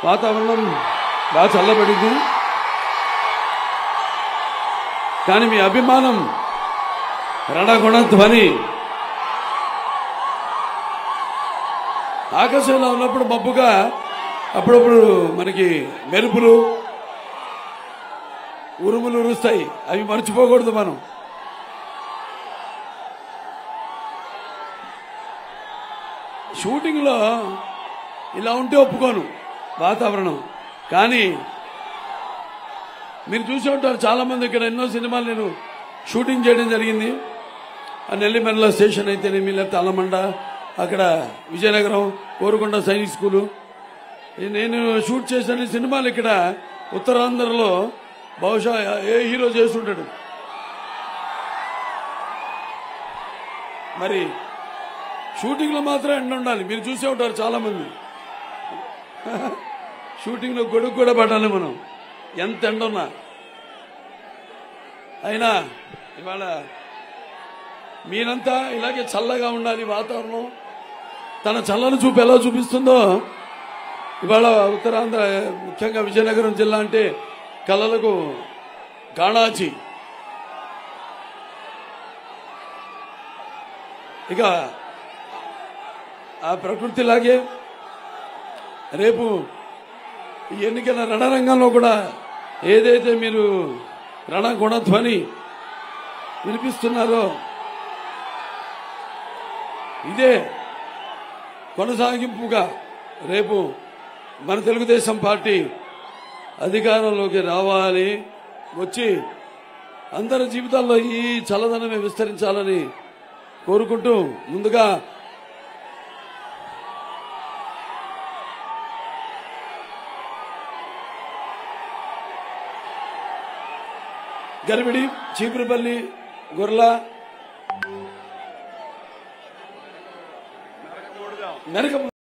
వాతావరణం బాగా చల్లబడింది. కానీ మీ అభిమానం రణగుణ ధ్వని ఆకాశంలో ఉన్నప్పుడు మబ్బుగా అప్పుడప్పుడు మనకి మెరుపులు ఉరుములు ఉరుస్తాయి. అవి మర్చిపోకూడదు మనం. షూటింగ్లో ఇలా ఉంటే ఒప్పుకోను వాతావరణం. కానీ మీరు చూసి ఉంటారు చాలా మంది, ఇక్కడ ఎన్నో సినిమాలు నేను షూటింగ్ చేయడం జరిగింది. ఆ నెల్లిమెర్ల స్టేషన్ అయితేనేమి, లేకపోతే అల్లమండ, అక్కడ విజయనగరం, కోరుకొండ సైనిక్ స్కూలు, నేను షూట్ చేసిన సినిమాలు ఇక్కడ ఉత్తరాంధ్రలో బహుశా ఏ హీరో చేస్తుంటాడు. మరి షూటింగ్లో మాత్రం ఎండ ఉండాలి. మీరు చూసే ఉంటారు చాలా మంది. షూటింగ్లో గొడుగు కూడా పడాలి మనం, ఎంత ఎండ ఉన్నా. అయినా ఇవాళ మీరంతా ఇలాగే చల్లగా ఉండాలి. వాతావరణం తన చల్లని చూపు ఎలా చూపిస్తుందో ఇవాళ ఉత్తరాంధ్ర, ముఖ్యంగా విజయనగరం జిల్లా అంటే కళలకు కాణాచి. ఇక ఆ ప్రకృతిలాగే రేపు ఈ ఎన్నికల రణరంగంలో కూడా ఏదైతే మీరు రణగుణధ్వని వినిపిస్తున్నారో ఇదే కొనసాగింపుగా రేపు మన తెలుగుదేశం పార్టీ అధికారంలోకి రావాలి, వచ్చి అందరి జీవితాల్లో ఈ చల్లదనమే విస్తరించాలని కోరుకుంటూ ముందుగా గరిబిడి, చీపురుపల్లి, గొర్ల, మెరక